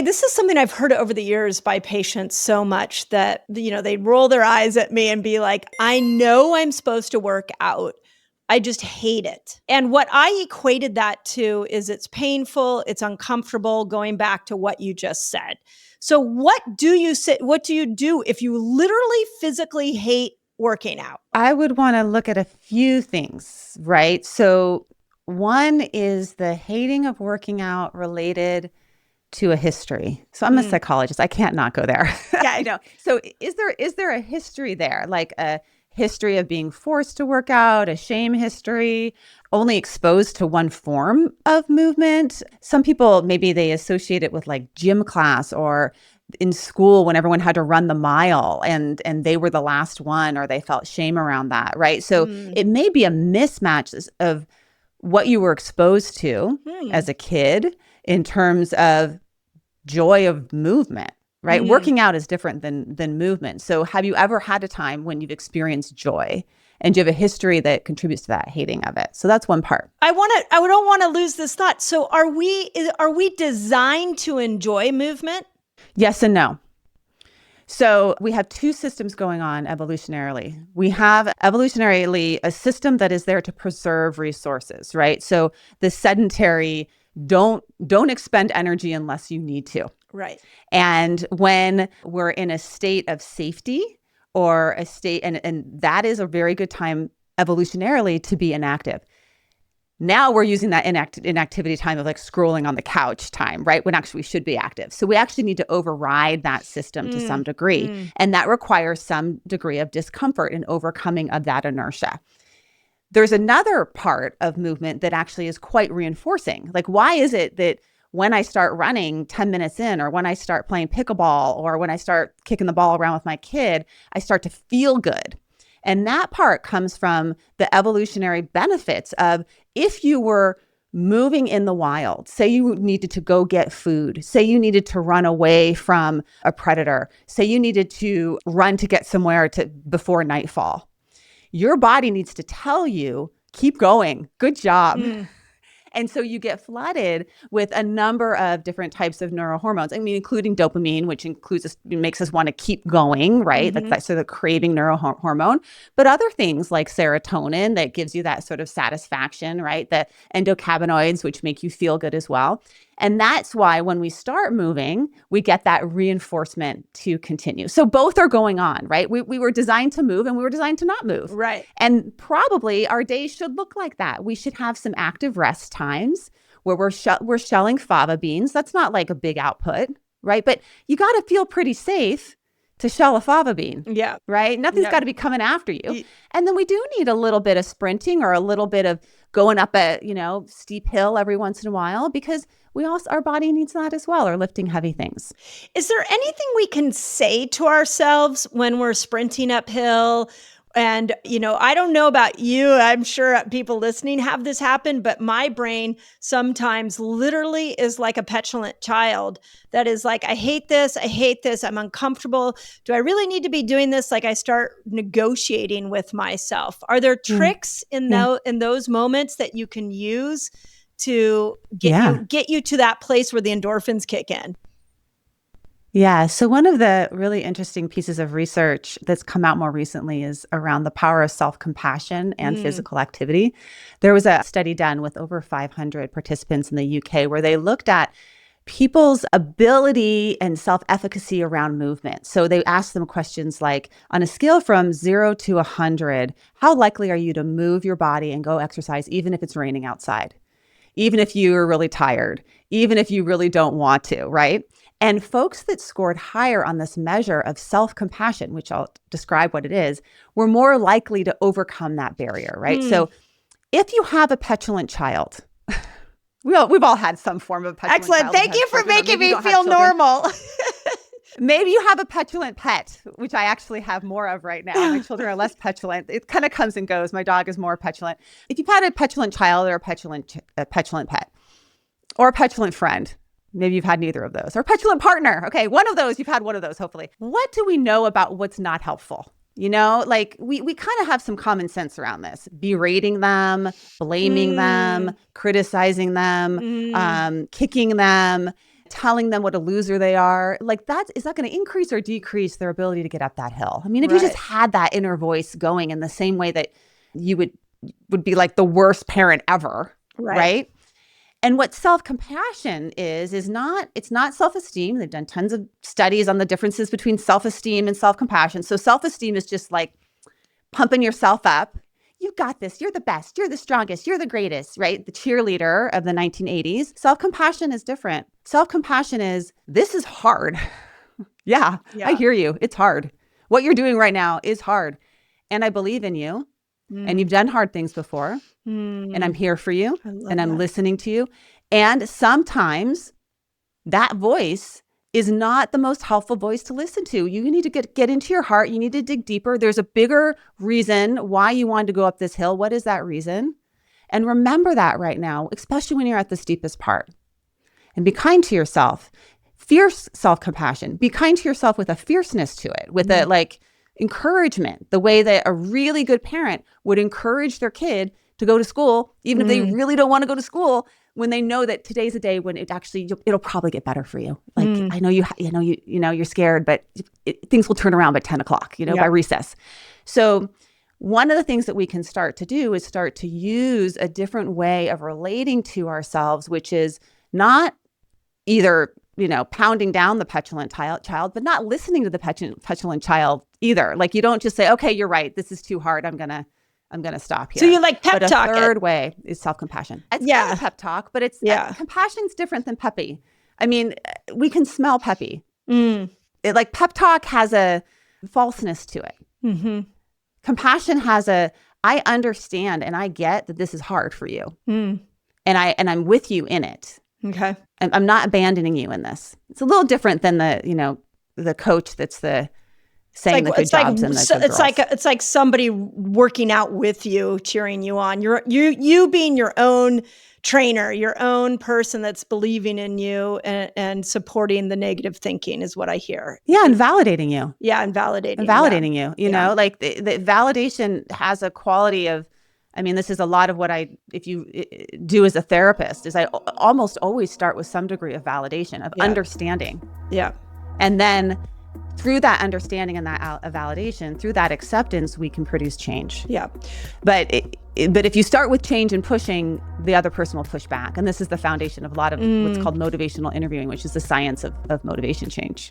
This is something I've heard over the years by patients so much that, they roll their eyes at me and be like, I know I'm supposed to work out. I just hate it. And what I equated that to is it's painful, it's uncomfortable, going back to what you just said. So what do you do if you literally physically hate working out? I would want to look at a few things, right? So one is the hating of working out related to a history. So I'm a psychologist. I can't not go there. Yeah. I know. So is there a history there, like a history of being forced to work out, a shame history, only exposed to one form of movement? Some people, maybe they associate it with like gym class or in school when everyone had to run the mile and they were the last one, or they felt shame around that, right? So it may be a mismatch of what you were exposed to as a kid in terms of joy of movement, right? Working out is different than movement. So have you ever had a time when you've experienced joy and you have a history that contributes to that hating of it? So that's one part. I don't want to lose this thought. So are we designed to enjoy movement? Yes and no. So we have two systems going on evolutionarily. We have evolutionarily a system that is there to preserve resources, right? So the sedentary don't expend energy unless you need to. Right. And when we're in a state of safety or a state, and that is a very good time evolutionarily to be inactive. Now we're using that inactivity time of like scrolling on the couch time, right? When actually we should be active. So we actually need to override that system to some degree. And that requires some degree of discomfort and overcoming of that inertia. There's another part of movement that actually is quite reinforcing. Like, why is it that when I start running 10 minutes in, or when I start playing pickleball, or when I start kicking the ball around with my kid, I start to feel good? And that part comes from the evolutionary benefits of if you were moving in the wild, say you needed to go get food, say you needed to run away from a predator, say you needed to run to get somewhere before nightfall. Your body needs to tell you, keep going, good job. And so you get flooded with a number of different types of neurohormones. I mean, including dopamine, which makes us want to keep going, right? That's sort of the craving neurohormone. But other things like serotonin that gives you that sort of satisfaction, right? The endocannabinoids, which make you feel good as well. And that's why when we start moving, we get that reinforcement to continue. So both are going on, right? We were designed to move and we were designed to not move. Right. And probably our days should look like that. We should have some active rest times where we're shelling fava beans. That's not like a big output, right? But you got to feel pretty safe to shell a fava bean. Yeah. Right? Nothing's got to be coming after you. And then we do need a little bit of sprinting or a little bit of going up a, steep hill every once in a while, because our body needs that as well, or lifting heavy things. Is there anything we can say to ourselves when we're sprinting uphill? And, I don't know about you. I'm sure people listening have this happen, but my brain sometimes literally is like a petulant child that is like, I hate this. I'm uncomfortable. Do I really need to be doing this? Like I start negotiating with myself. Are there tricks in those moments that you can use to get you to that place where the endorphins kick in? Yeah. So one of the really interesting pieces of research that's come out more recently is around the power of self-compassion and physical activity. There was a study done with over 500 participants in the UK where they looked at people's ability and self-efficacy around movement. So they asked them questions like, on a scale from 0 to 100, how likely are you to move your body and go exercise even if it's raining outside? Even if you're really tired, even if you really don't want to, right? And folks that scored higher on this measure of self-compassion, which I'll describe what it is, were more likely to overcome that barrier, right? So if you have a petulant child, we've all had some form of petulant child. Excellent. Thank you for making me feel normal. Maybe you have a petulant pet, which I actually have more of right now. My children are less petulant. It kind of comes and goes. My dog is more petulant. If you've had a petulant child or a petulant pet or a petulant friend, maybe you've had neither of those, or a petulant partner. Okay, one of those, you've had one of those, hopefully. What do we know about what's not helpful? Like we kind of have some common sense around this. Berating them, blaming them, criticizing them, kicking them. telling them what a loser they are, like is that going to increase or decrease their ability to get up that hill? I mean, if you just had that inner voice going in the same way that you would be like the worst parent ever, right? And what self-compassion is not, it's not self-esteem. They've done tons of studies on the differences between self-esteem and self-compassion. So self-esteem is just like pumping yourself up. You got this. You're the best. You're the strongest. You're the greatest, right? The cheerleader of the 1980s. Self-compassion is different. Self-compassion is, this is hard. yeah, I hear you. It's hard. What you're doing right now is hard. And I believe in you. And you've done hard things before. And I'm here for you. And I'm listening to you. And sometimes that voice is not the most helpful voice to listen to. You need to get into your heart. You need to dig deeper. There's a bigger reason why you wanted to go up this hill. What is that reason? And remember that right now, especially when you're at the steepest part. And be kind to yourself. Fierce self-compassion. Be kind to yourself with a fierceness to it, with a like encouragement, the way that a really good parent would encourage their kid to go to school, even if they really don't want to go to school, when they know that today's a day when it'll probably get better for you. Like I know you're scared, but things will turn around by 10 o'clock, by recess. So one of the things that we can start to do is start to use a different way of relating to ourselves, which is not either pounding down the petulant child, but not listening to the petulant child either. Like you don't just say, okay, you're right. This is too hard. I'm going to stop here. So you like pep talk. But a third way is self-compassion. It's kind of pep talk, but it's compassion's different than peppy. I mean, we can smell peppy. Like pep talk has a falseness to it. Compassion has I understand and I get that this is hard for you. And I'm with you in it. Okay. I'm not abandoning you in this. It's a little different than the coach that's saying the good jobs and the good girls. It's like somebody working out with you, cheering you on. You being your own trainer, your own person that's believing in you and supporting the negative thinking is what I hear. Yeah, and validating you. Yeah, and validating. And validating you. You know, like the validation has a quality of, I mean, this is a lot of what if you do as a therapist, is I almost always start with some degree of validation, of understanding. Yeah. And then through that understanding and that validation, through that acceptance, we can produce change. Yeah. But if you start with change and pushing, the other person will push back. And this is the foundation of a lot of what's called motivational interviewing, which is the science of motivation change.